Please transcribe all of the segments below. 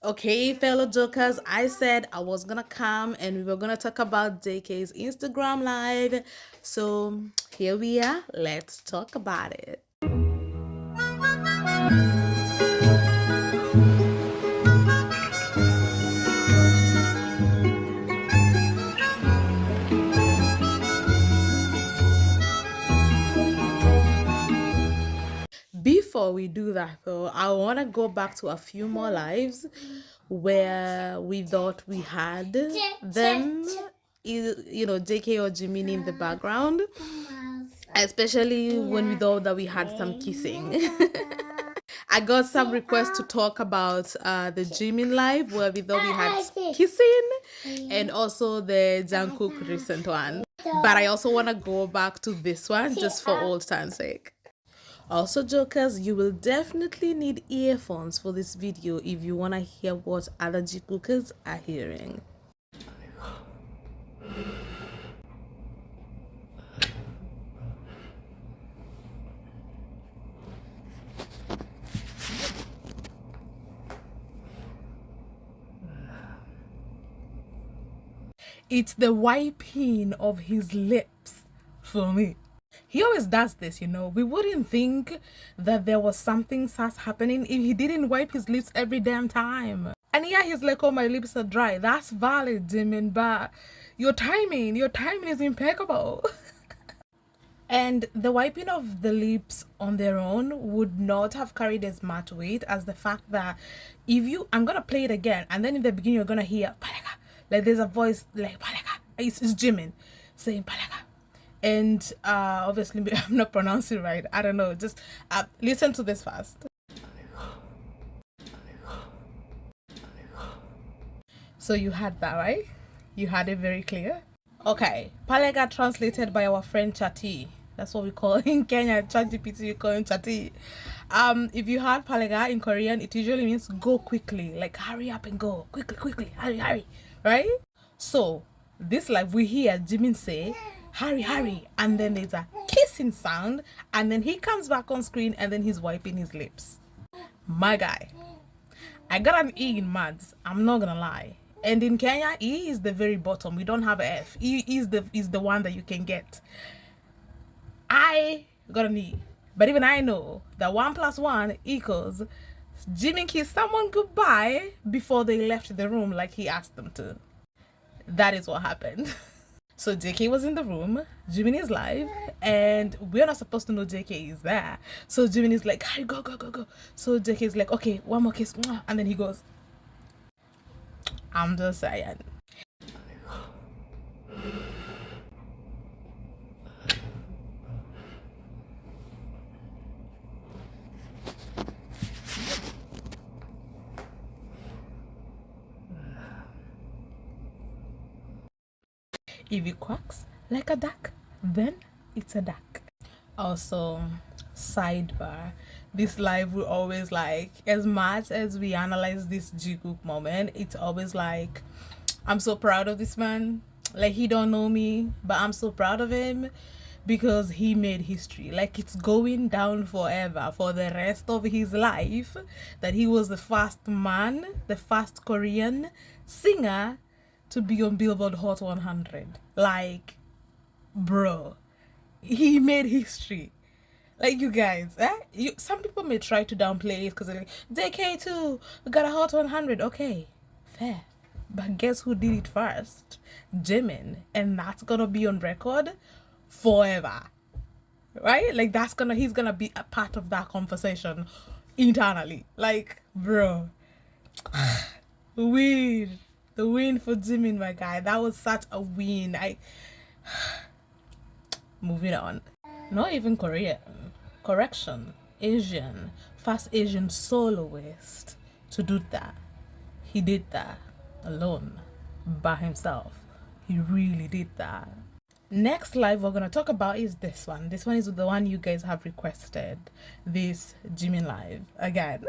Okay, fellow jokers, I said I was gonna come and we were gonna talk about JK's Instagram live. So here we are. Let's talk about it. Before we do that, though, I want to go back to a few more lives where we thought we had them, JK or Jimin in the background, especially when we thought that we had some kissing. I got some requests to talk about the Jimin live where we thought we had kissing, and also the Jungkook recent one. But I also want to go back to this one just for old time's sake. Also, jokers, you will definitely need earphones for this video if you want to hear what other jikookers are hearing. It's the wiping of his lips for me. He always does this, We wouldn't think that there was something sus happening if he didn't wipe his lips every damn time. And yeah, he's like, oh, my lips are dry. That's valid, Jimin, but your timing is impeccable. And the wiping of the lips on their own would not have carried as much weight as the fact that I'm gonna play it again, and then in the beginning you're gonna hear Palega. Like there's a voice like Palega. It's Jimin saying Palega. And obviously I'm not pronouncing it right. I don't know. Just listen to this first. So you had that, right? You had it very clear. Okay, Palega translated by our friend Chati. That's what we call in Kenya. ChatGPT, we call him Chati. If you had Palega in Korean, it usually means go quickly, like hurry up and go quickly, hurry, right? So this live we hear Jimin say hurry, and then there's a kissing sound, and then he comes back on screen, and then he's wiping his lips. My guy, I got an E in maths. I'm not gonna lie. And in Kenya, E is the very bottom. We don't have F. E is the one that you can get. I got an E. But even I know that 1 + 1 equals Jimin kissed someone goodbye before they left the room like he asked them to. That is what happened. So JK was in the room, Jimin is live, and we're not supposed to know JK is there. So Jimin is like, hey, go. So JK is like, okay, one more kiss. And then he goes, I'm just saying. If it quacks like a duck, then it's a duck. Also, sidebar, this live will always like, as much as we analyze this Jikook moment, it's always like, I'm so proud of this man. Like, he don't know me, but I'm so proud of him because he made history. Like, it's going down forever for the rest of his life that he was the first man, the first Korean singer to be on Billboard Hot 100. Like, bro, he made history. Like, you guys, some people may try to downplay it because they're like, JK too, we got a Hot 100. Okay, fair. But guess who did it first? Jimin. And that's gonna be on record forever. Right? Like, he's gonna be a part of that conversation internally. Like, bro. Weird. The win for Jimin, my guy. That was such a win. Moving on. Not even Korean. Correction. Asian. First Asian soloist to do that. He did that alone. By himself. He really did that. Next live we're gonna talk about is this one. This one is the one you guys have requested. This Jimin live. Again.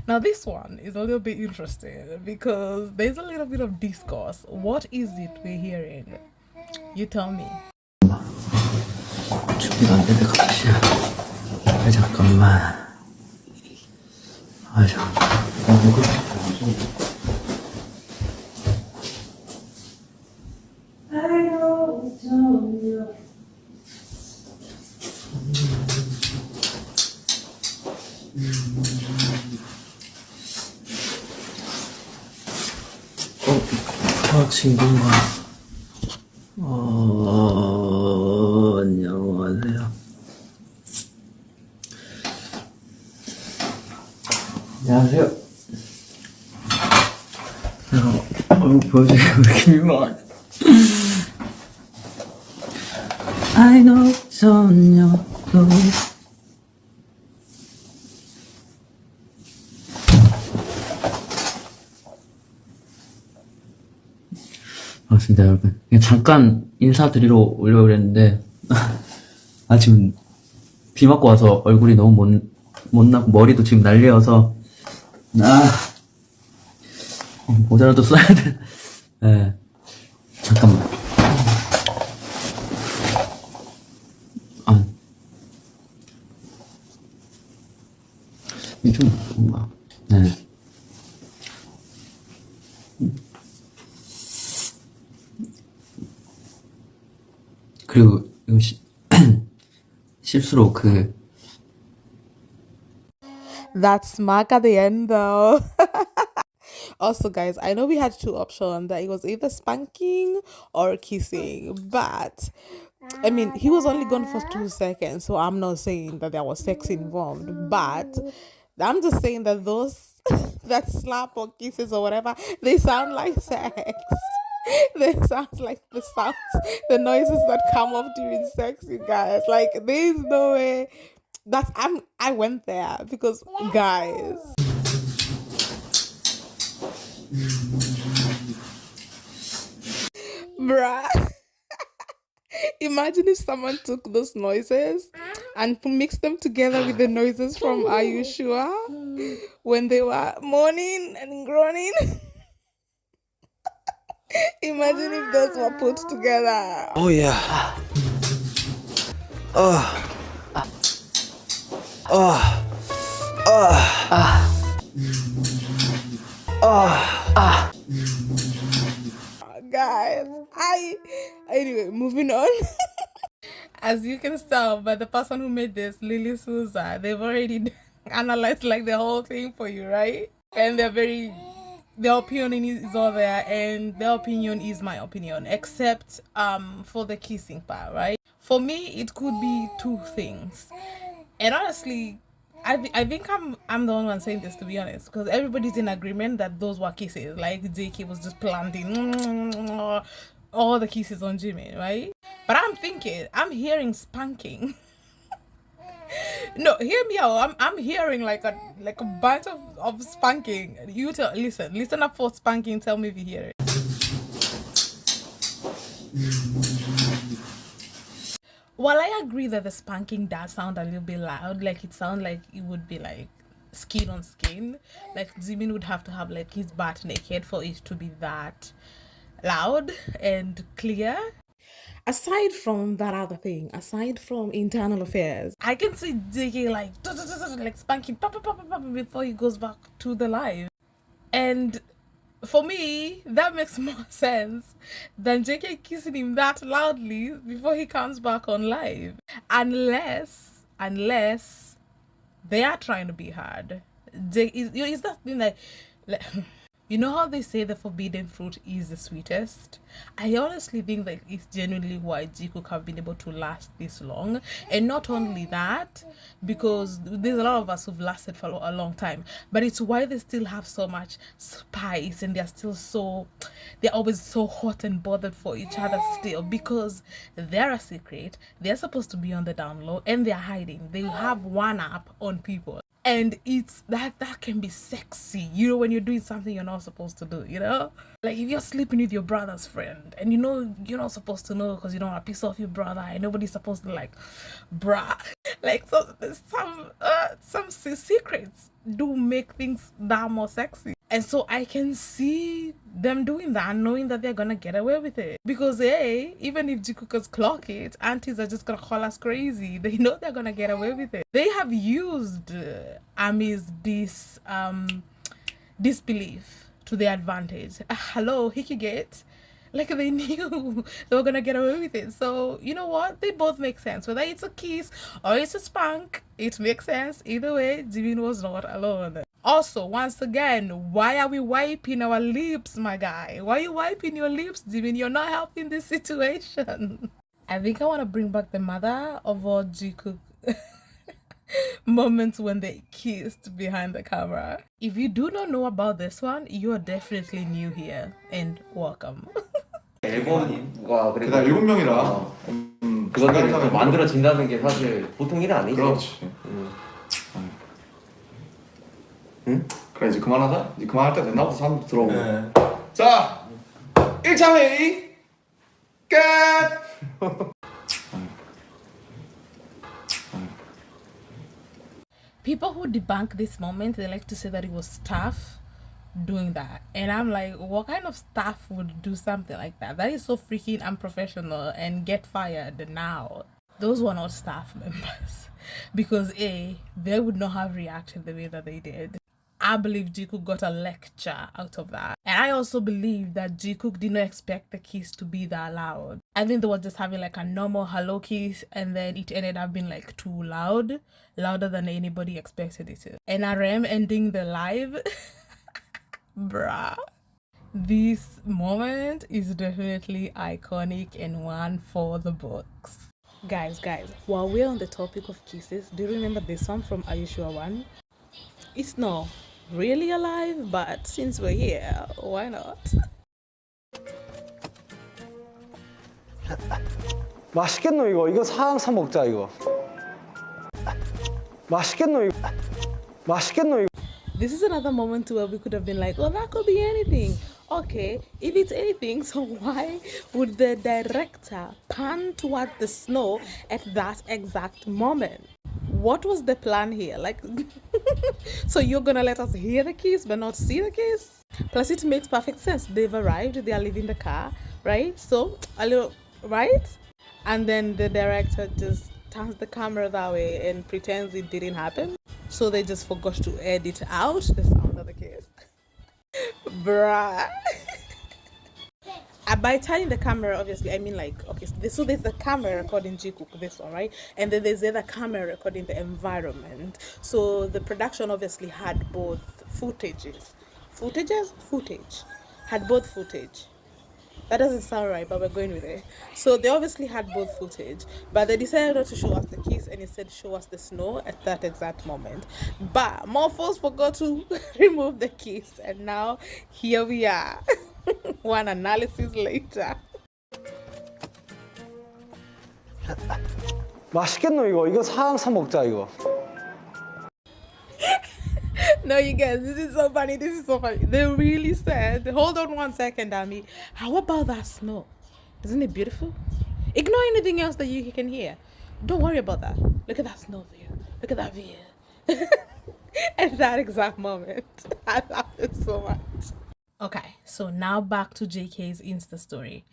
Now this one is a little bit interesting because there's a little bit of discourse. What is it we're hearing? You tell me. 준비가 안 되는데 갑자기 잠깐만. 잠깐. 친구인가? 안녕하세요. 안녕하세요. 얼굴 보여주세요. 왜 이렇게 민망하냐? I know 소녀. 반갑습니다, 여러분. 그냥 잠깐 인사드리러 오려고 그랬는데, 지금 비 맞고 와서 얼굴이 너무 못나고 머리도 지금 난리여서, 모자라도 써야 돼. 네. 잠깐만. 이게 좀, 뭔가, 네. 그리고, 이거 실수로 That smack at the end though. Also, guys, I know we had two options that it was either spanking or kissing, but I mean, he was only gone for 2 seconds, so I'm not saying that there was sex involved, but I'm just saying that those that slap or kisses or whatever, they sound like sex. They sound like the sounds, the noises that come off during sex, you guys. Like, there's no way. I went there because, guys. Bruh. Imagine if someone took those noises and mixed them together with the noises from Are You Sure? When they were moaning and groaning. Imagine if those were put together. Oh yeah. Guys, anyway, moving on. As you can tell by the person who made this, Lily Souza, they've already analyzed like the whole thing for you, right? And their opinion is all there, and their opinion is my opinion, except for the kissing part, right? For me, it could be two things, and honestly, I think I'm the only one saying this, to be honest, because everybody's in agreement that those were kisses. Like JK was just planting all the kisses on Jimin, right? But I'm hearing spanking. No, hear me out. I'm hearing like a bunch of spanking. Listen up for spanking. Tell me if you hear it. While I agree that the spanking does sound a little bit loud, like it sounds like it would be like skin on skin, like Jimin would have to have like his butt naked for it to be that loud and clear. Aside from that other thing, aside from internal affairs, I can see JK like spanking before he goes back to the live. And for me, that makes more sense than JK kissing him that loudly before he comes back on live. Unless they are trying to be hard. Is that thing like you know how they say the forbidden fruit is the sweetest? I honestly think that it's genuinely why Jikook have been able to last this long. And not only that, because there's a lot of us who've lasted for a long time, but it's why they still have so much spice and they're always so hot and bothered for each other still, because they're a secret. They're supposed to be on the down low and they're hiding. They have one up on people. And it's that can be sexy, you know, when you're doing something you're not supposed to do, you know, like if you're sleeping with your brother's friend and you know you're not supposed to know because you don't want to piss off your brother and nobody's supposed to like bruh like some secrets do make things that more sexy. And so I can see them doing that and knowing that they're gonna get away with it. Because hey, even if Jikookers clock it, aunties are just gonna call us crazy. They know they're gonna get away with it. They have used Ami's disbelief to their advantage. Hello, Hikigate. Like they knew they were gonna get away with it. So you know what? They both make sense. Whether it's a kiss or it's a spank, it makes sense. Either way, Jimin was not alone. Also, once again, why are we wiping our lips, my guy? Why are you wiping your lips, Jimin? You're not helping this situation. I think I want to bring back the mother of all Jikook moments when they kissed behind the camera. If you do not know about this one, you're definitely new here, and welcome. 앨범과 그리고 그날 7명이라 그것들이 또 만들어진다는 게 사실 보통 일은 아니죠. 그렇지. 그래 이제 그만하자. 이제 그만할 때 됐나 보다. 사람들 들어오고. 네. 자, 1차 회의 끝. People who debunk this moment, they like to say that it was staff doing that. And I'm like, what kind of staff would do something like that? That is so freaking unprofessional and get fired now. Those were not staff members. Because A, they would not have reacted the way that they did. I believe Jikook got a lecture out of that. And I also believe that Jikook did not expect the kiss to be that loud. I think they were just having like a normal hello kiss, and then it ended up being like too loud, louder than anybody expected it to. NRM ending the live. Bruh. This moment is definitely iconic and one for the books. Guys, while we're on the topic of kisses, do you remember this one from Are You Sure One? It's not really alive, but since we're here, why not? 맛있겠노 이거. 이거 사 먹자 이거. 맛있겠노 이거. 맛있겠노 이거. This is another moment where we could have been like, oh, that could be anything. Okay, if it's anything, so why would the director pan toward the snow at that exact moment? What was the plan here? Like, so you're gonna let us hear the kiss but not see the kiss? Plus, it makes perfect sense. They've arrived, they are leaving the car, right? So, a little, right? And then the director just turns the camera that way and pretends it didn't happen. So they just forgot to edit out the sound of the kiss. Bruh. By turning the camera, obviously, I mean like, okay, so there's the camera recording Jikook, this one, right? And then there's the other camera recording the environment. So the production obviously had both footage. Had both footage. That doesn't sound right, but we're going with it. So they obviously had both footage, but they decided not to show us the kiss and instead show us the snow at that exact moment. But Morphos forgot to remove the kiss, and now here we are. One analysis later. 맛있겠노 이거. 이거 사 먹자 이거. No, you guys, this is so funny. They really said, hold on one second, Ami. How about that snow? Isn't it beautiful? Ignore anything else that you can hear. Don't worry about that. Look at that snow view. Look at that view. At that exact moment. I love it so much. Okay, so now back to JK's Insta story.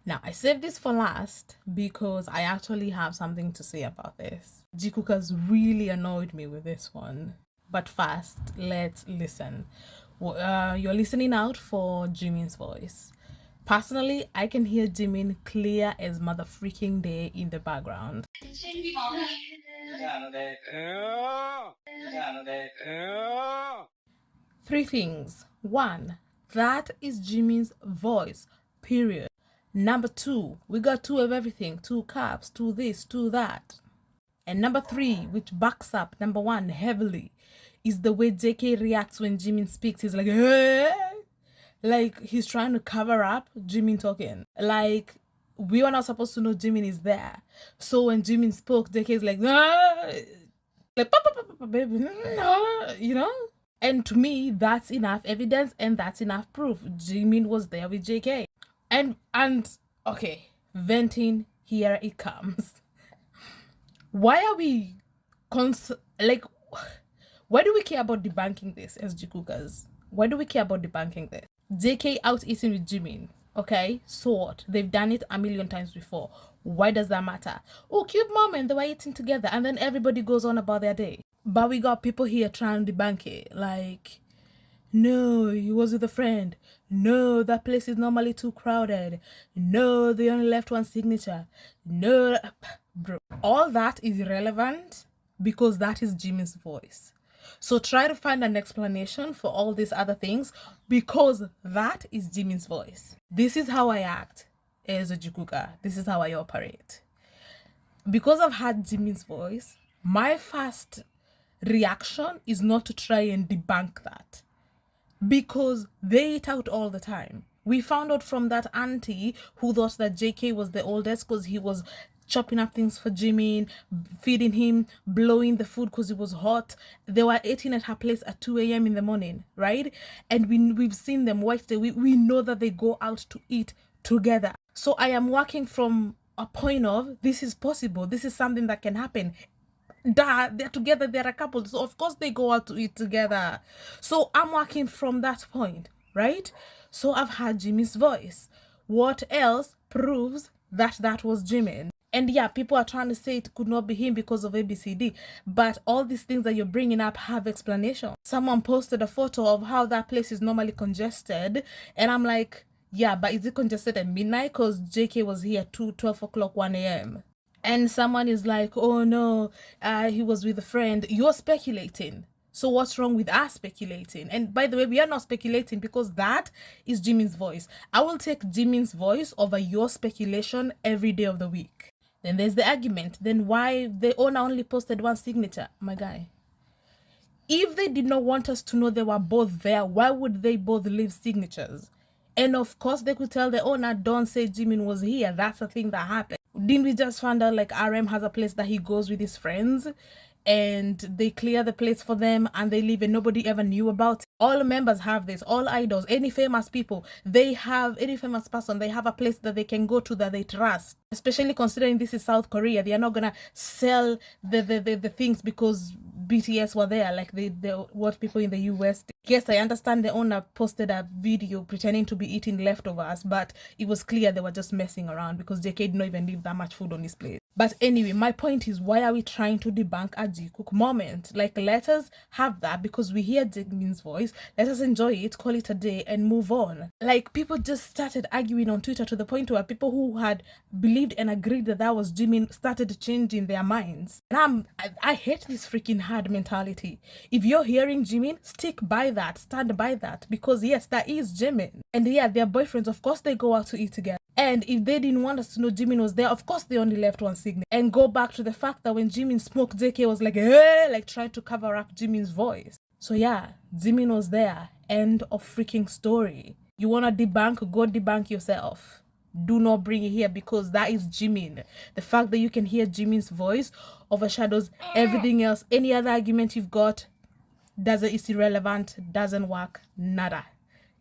Now, I saved this for last because I actually have something to say about this. Jikook has really annoyed me with this one. But first, let's listen. You're listening out for Jimin's voice. Personally, I can hear Jimin clear as mother freaking day in the background. Three things. 1, that is Jimin's voice, period. Number 2, we got 2 of everything, 2 caps, 2 this, 2 that. And number 3, which backs up number 1 heavily, is the way JK reacts when Jimin speaks. He's like, hey! Like he's trying to cover up Jimin talking. Like we were not supposed to know Jimin is there. So when Jimin spoke, JK is like, like, baby, you know? And to me, that's enough evidence and that's enough proof. Jimin was there with JK. And okay, venting, here it comes. Why are we why do we care about debunking this as Jikookers? Why do we care about debunking this? JK out eating with Jimin. Okay, so what? They've done it a million times before. Why does that matter? Oh, cute moment, they were eating together and then everybody goes on about their day. But we got people here trying to debunk it. Like, no, he was with a friend. No, that place is normally too crowded. No, they only left one signature. No, bro. All that is irrelevant because that is Jimin's voice. So try to find an explanation for all these other things, because that is Jimin's voice. This is how I act as a Jikooker. This is how I operate. Because I've had Jimin's voice, my first reaction is not to try and debunk that, because they eat out all the time. We found out from that auntie who thought that JK was the oldest because he was chopping up things for Jimin, feeding him, blowing the food because it was hot. They were eating at her place at 2 a.m. in the morning, right? And we've seen them we know that they go out to eat together. So I am working from a point of, this is possible, this is something that can happen. They're together, they're a couple, so of course they go out to eat together. So I'm working from that point, right? So I've had Jimin's voice. What else proves that that was Jimin? And yeah, people are trying to say it could not be him because of ABCD, but all these things that you're bringing up have explanation. Someone posted a photo of how that place is normally congested, and I'm like, yeah, but is it congested at midnight? Because JK was here at 12 o'clock, 1 a.m. And someone is like, oh no, he was with a friend. You're speculating. So what's wrong with us speculating? And by the way, we are not speculating, because that is Jimin's voice. I will take Jimin's voice over your speculation every day of the week. Then there's the argument. Then why the owner only posted one signature? My guy. If they did not want us to know they were both there, why would they both leave signatures? And of course, they could tell the owner, don't say Jimin was here. That's the thing that happened. Didn't we just find out like RM has a place that he goes with his friends, and they clear the place for them and they leave and nobody ever knew about it? All members have this, all idols, any famous people, any famous person, they have a place that they can go to that they trust. Especially considering this is South Korea, they are not gonna sell the things because BTS were there, like what people in the US did. Yes, I understand the owner posted a video pretending to be eating leftovers, but it was clear they were just messing around because JK did not even leave that much food on his plate. But anyway, my point is, why are we trying to debunk a Jikook moment? Like, let us have that, because we hear Jimin's voice. Let us enjoy it, call it a day, and move on. Like, people just started arguing on Twitter to the point where people who had believed and agreed that that was Jimin started changing their minds. And I hate this freaking hard mentality. If you're hearing Jimin, stick by that, stand by that, because yes, that is Jimin. And yeah, they're boyfriends, of course they go out to eat together. And if they didn't want us to know Jimin was there, of course they only left one signal. And go back to the fact that when Jimin smoked, JK was like, hey, like trying to cover up Jimin's voice. So yeah, Jimin was there. End of freaking story. You wanna debunk, go debunk yourself. Do not bring it here, because that is Jimin. The fact that you can hear Jimin's voice overshadows everything else. Any other argument you've got is irrelevant, doesn't work, nada.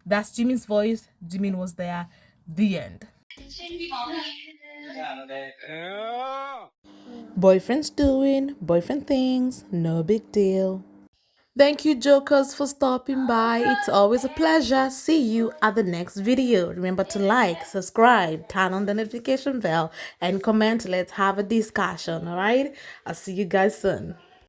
That's Jimin's voice. Jimin was there. The end. Boyfriends doing boyfriend things, no big deal. Thank you, jokers, for stopping by. It's always a pleasure. See you at the next video. Remember to like, subscribe, turn on the notification bell, and comment. Let's have a discussion, all right? I'll see you guys soon.